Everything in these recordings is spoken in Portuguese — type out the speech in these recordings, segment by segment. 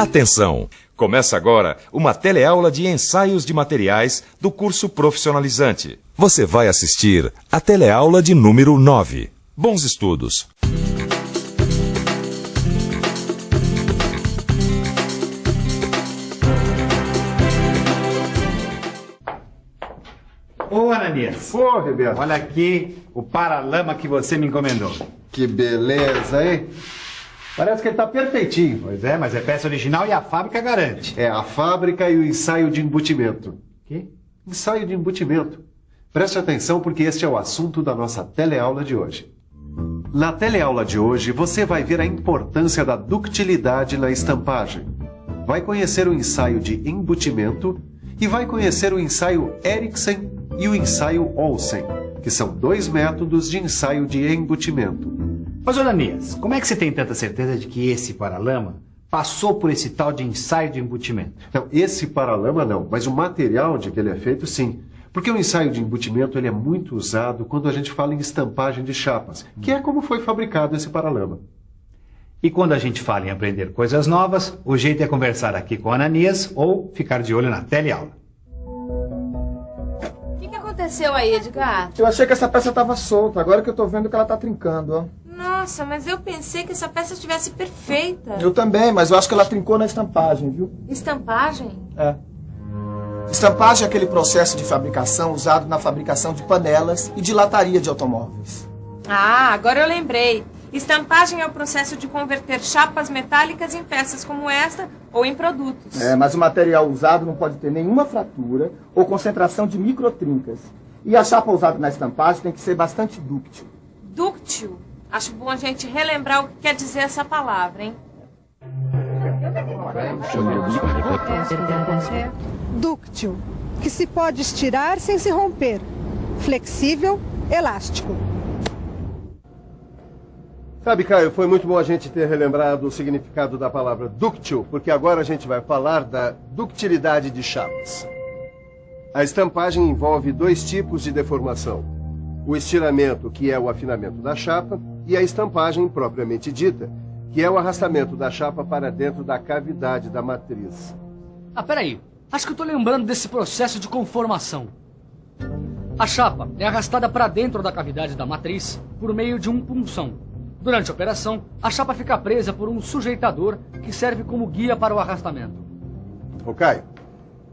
Atenção! Começa agora uma teleaula de ensaios de materiais do curso profissionalizante. Você vai assistir a teleaula de número 9. Bons estudos! Ô, Ananias. Ô, Roberto. Olha aqui o paralama que você me encomendou. Que beleza, hein? Parece que ele tá perfeitinho. Pois é, mas é peça original e a fábrica garante. É a fábrica e o ensaio de embutimento. Que? Ensaio de embutimento. Preste atenção porque este é o assunto da nossa teleaula de hoje. Na teleaula de hoje, você vai ver a importância da ductilidade na estampagem. Vai conhecer o ensaio de embutimento e vai conhecer o ensaio Eriksen e o ensaio Olsen, que são dois métodos de ensaio de embutimento. Mas, Ananias, como é que você tem tanta certeza de que esse paralama passou por esse tal de ensaio de embutimento? Não, esse paralama não, mas o material de que ele é feito, sim. Porque o ensaio de embutimento ele é muito usado quando a gente fala em estampagem de chapas, que é como foi fabricado esse paralama. E quando a gente fala em aprender coisas novas, o jeito é conversar aqui com o Ananias ou ficar de olho na teleaula. O que aconteceu aí, Edgar? Eu achei que essa peça estava solta, agora que eu tô vendo que ela tá trincando, ó. Nossa, mas eu pensei que essa peça estivesse perfeita. Eu também, mas eu acho que ela trincou na estampagem, viu? Estampagem? É. Estampagem é aquele processo de fabricação usado na fabricação de panelas e de lataria de automóveis. Ah, agora eu lembrei. Estampagem é o processo de converter chapas metálicas em peças como esta ou em produtos. É, mas o material usado não pode ter nenhuma fratura ou concentração de microtrincas. E a chapa usada na estampagem tem que ser bastante dúctil. Dúctil? Acho bom a gente relembrar o que quer dizer essa palavra, hein? Dúctil, que se pode estirar sem se romper. Flexível, elástico. Sabe, Caio, foi muito bom a gente ter relembrado o significado da palavra dúctil, porque agora a gente vai falar da ductilidade de chapas. A estampagem envolve dois tipos de deformação. O estiramento, que é o afinamento da chapa, e a estampagem propriamente dita, que é o arrastamento da chapa para dentro da cavidade da matriz. Ah, peraí. Acho que eu tô lembrando desse processo de conformação. A chapa é arrastada para dentro da cavidade da matriz por meio de um punção. Durante a operação, a chapa fica presa por um sujeitador que serve como guia para o arrastamento. Ô, Caio,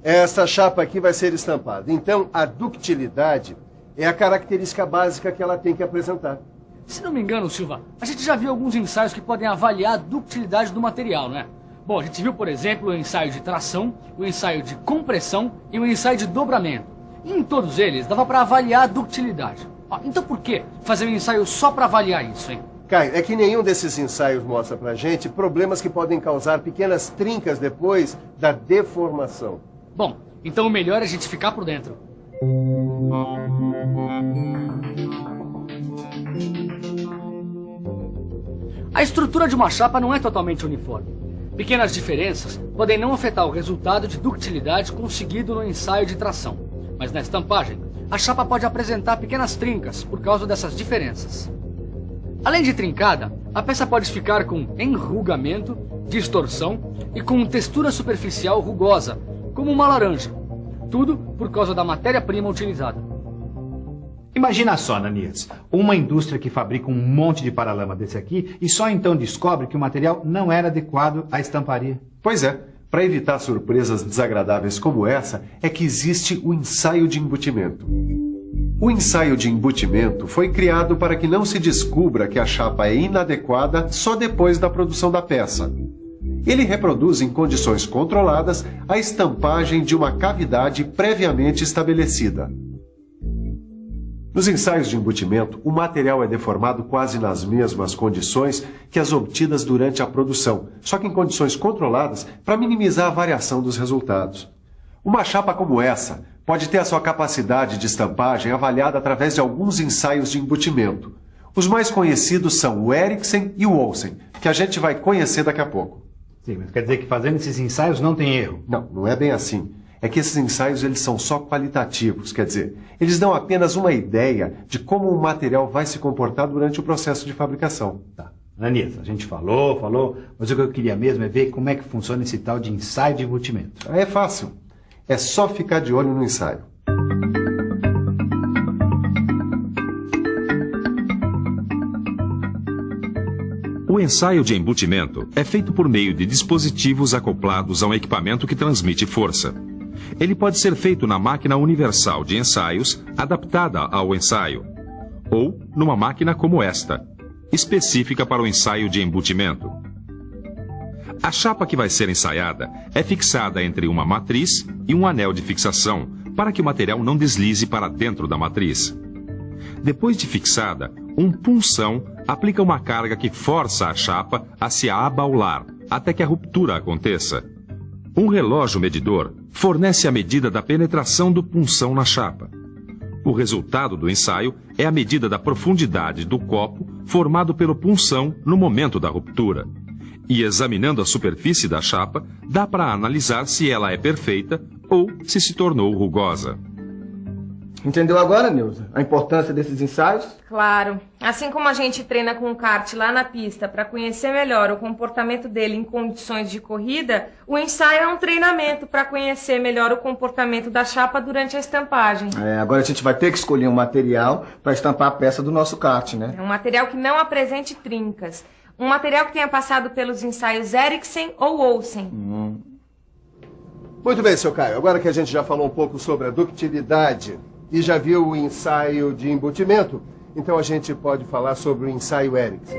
essa chapa aqui vai ser estampada. Então, a ductilidade é a característica básica que ela tem que apresentar. Se não me engano, Silva, a gente já viu alguns ensaios que podem avaliar a ductilidade do material, né? Bom, a gente viu, por exemplo, o ensaio de tração, o ensaio de compressão e o ensaio de dobramento. E em todos eles dava para avaliar a ductilidade. Então por que fazer um ensaio só para avaliar isso, hein? Caio, é que nenhum desses ensaios mostra pra gente problemas que podem causar pequenas trincas depois da deformação. Bom, então o melhor é a gente ficar por dentro. A estrutura de uma chapa não é totalmente uniforme. Pequenas diferenças podem não afetar o resultado de ductilidade conseguido no ensaio de tração. Mas na estampagem, a chapa pode apresentar pequenas trincas por causa dessas diferenças. Além de trincada, a peça pode ficar com enrugamento, distorção e com textura superficial rugosa, como uma laranja. Tudo por causa da matéria-prima utilizada. Imagina só, Ananias, uma indústria que fabrica um monte de paralama desse aqui e só então descobre que o material não era adequado à estamparia. Pois é, para evitar surpresas desagradáveis como essa, é que existe o ensaio de embutimento. O ensaio de embutimento foi criado para que não se descubra que a chapa é inadequada só depois da produção da peça. Ele reproduz em condições controladas a estampagem de uma cavidade previamente estabelecida. Nos ensaios de embutimento, o material é deformado quase nas mesmas condições que as obtidas durante a produção, só que em condições controladas para minimizar a variação dos resultados. Uma chapa como essa pode ter a sua capacidade de estampagem avaliada através de alguns ensaios de embutimento. Os mais conhecidos são o Eriksen e o Olsen, que a gente vai conhecer daqui a pouco. Sim, mas quer dizer que fazendo esses ensaios não tem erro? Não, não é bem assim. É que esses ensaios eles são só qualitativos, quer dizer, eles dão apenas uma ideia de como o material vai se comportar durante o processo de fabricação. Tá. Ananias, a gente falou, mas o que eu queria mesmo é ver como é que funciona esse tal de ensaio de embutimento. É fácil. É só ficar de olho no ensaio. O ensaio de embutimento é feito por meio de dispositivos acoplados a um equipamento que transmite força. Ele pode ser feito na máquina universal de ensaios, adaptada ao ensaio, ou numa máquina como esta, específica para o ensaio de embutimento. A chapa que vai ser ensaiada é fixada entre uma matriz e um anel de fixação, para que o material não deslize para dentro da matriz. Depois de fixada, um punção aplica uma carga que força a chapa a se abaular, até que a ruptura aconteça. Um relógio medidor fornece a medida da penetração do punção na chapa. O resultado do ensaio é a medida da profundidade do copo formado pelo punção no momento da ruptura. E examinando a superfície da chapa, dá para analisar se ela é perfeita ou se tornou rugosa. Entendeu agora, Neuza, a importância desses ensaios? Claro. Assim como a gente treina com o kart lá na pista para conhecer melhor o comportamento dele em condições de corrida, o ensaio é um treinamento para conhecer melhor o comportamento da chapa durante a estampagem. Agora a gente vai ter que escolher um material para estampar a peça do nosso kart, né? É um material que não apresente trincas. Um material que tenha passado pelos ensaios Eriksen ou Olsen. Muito bem, seu Caio. Agora que a gente já falou um pouco sobre a ductilidade e já viu o ensaio de embutimento, então a gente pode falar sobre o ensaio Eriksen.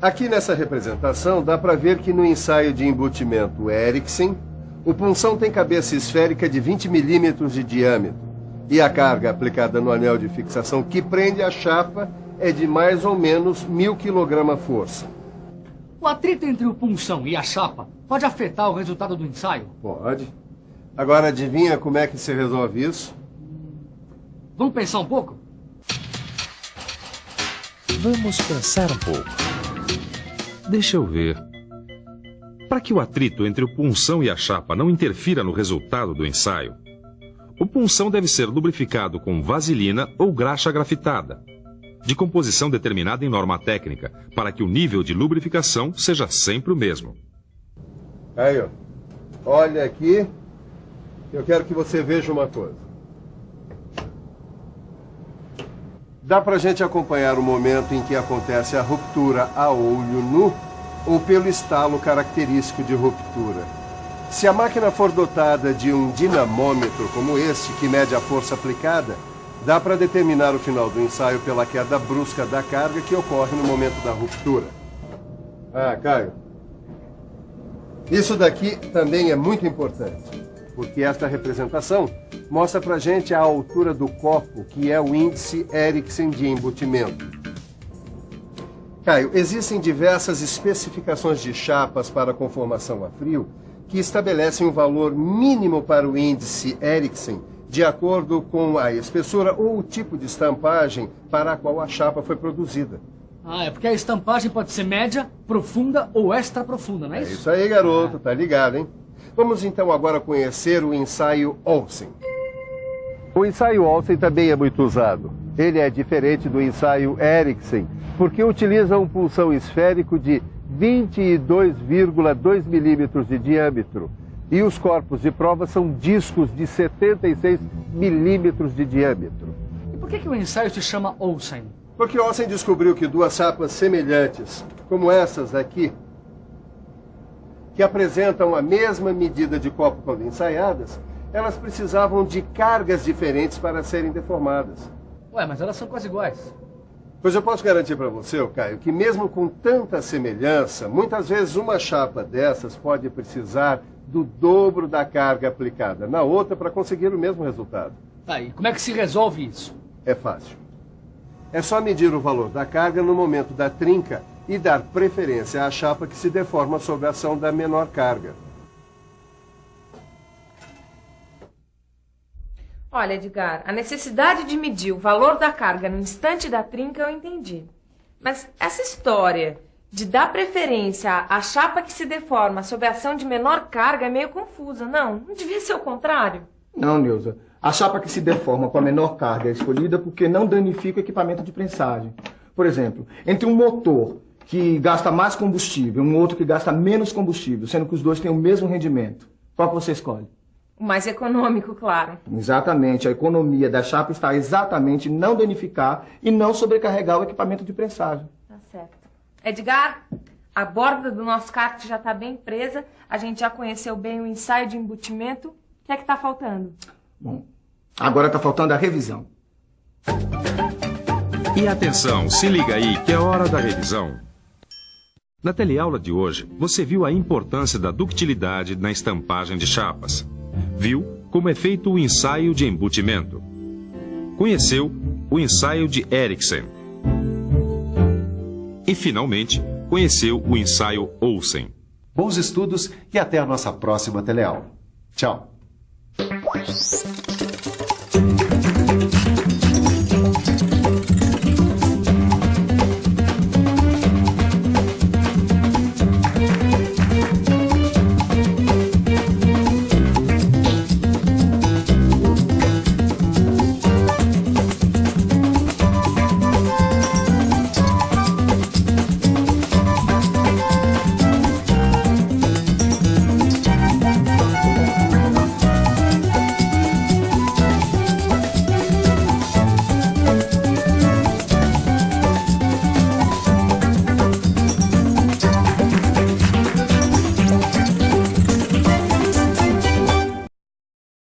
Aqui nessa representação dá para ver que no ensaio de embutimento Eriksen, o punção tem cabeça esférica de 20 milímetros de diâmetro e a carga aplicada no anel de fixação que prende a chapa é de mais ou menos 1000 kg-força. O atrito entre o punção e a chapa pode afetar o resultado do ensaio? Pode. Agora adivinha como é que se resolve isso? Vamos pensar um pouco? Vamos pensar um pouco. Deixa eu ver. Para que o atrito entre o punção e a chapa não interfira no resultado do ensaio, o punção deve ser lubrificado com vaselina ou graxa grafitada, de composição determinada em norma técnica, para que o nível de lubrificação seja sempre o mesmo. Aí, ó. Olha aqui. Eu quero que você veja uma coisa. Dá pra gente acompanhar o momento em que acontece a ruptura a olho nu ou pelo estalo característico de ruptura. Se a máquina for dotada de um dinamômetro como este, que mede a força aplicada, dá para determinar o final do ensaio pela queda brusca da carga que ocorre no momento da ruptura. Caio, isso daqui também é muito importante, porque esta representação mostra pra gente a altura do copo, que é o índice Eriksen de embutimento. Caio, existem diversas especificações de chapas para conformação a frio que estabelecem um valor mínimo para o índice Eriksen de acordo com a espessura ou o tipo de estampagem para a qual a chapa foi produzida. É porque a estampagem pode ser média, profunda ou extra profunda, não é isso? É isso aí, garoto, tá ligado, hein? Vamos então agora conhecer o ensaio Olsen. O ensaio Olsen também é muito usado. Ele é diferente do ensaio Eriksen, porque utiliza um punção esférico de 22,2 milímetros de diâmetro. E os corpos de prova são discos de 76 milímetros de diâmetro. E por que o ensaio se chama Olsen? Porque Olsen descobriu que duas chapas semelhantes, como essas aqui, que apresentam a mesma medida de copo quando ensaiadas, elas precisavam de cargas diferentes para serem deformadas. Mas elas são quase iguais. Pois eu posso garantir para você, Caio, que mesmo com tanta semelhança, muitas vezes uma chapa dessas pode precisar do dobro da carga aplicada na outra para conseguir o mesmo resultado. E como é que se resolve isso? É fácil. É só medir o valor da carga no momento da trinca e dar preferência à chapa que se deforma sob a ação da menor carga. Olha, Edgar, a necessidade de medir o valor da carga no instante da trinca eu entendi. Mas essa história de dar preferência à chapa que se deforma sob a ação de menor carga é meio confusa, não? Não devia ser o contrário? Não, Neuza. A chapa que se deforma com a menor carga é escolhida porque não danifica o equipamento de prensagem. Por exemplo, entre um motor que gasta mais combustível, um outro que gasta menos combustível, sendo que os dois têm o mesmo rendimento, qual que você escolhe? O mais econômico, claro. Exatamente. A economia da chapa está exatamente em não danificar e não sobrecarregar o equipamento de prensagem. Tá certo. Edgar, a borda do nosso kart já está bem presa, a gente já conheceu bem o ensaio de embutimento. O que é que está faltando? Bom, agora está faltando a revisão. E atenção, se liga aí que é hora da revisão. Na teleaula de hoje, você viu a importância da ductilidade na estampagem de chapas. Viu como é feito o ensaio de embutimento. Conheceu o ensaio de Eriksen. E, finalmente, conheceu o ensaio Olsen. Bons estudos e até a nossa próxima teleaula. Tchau.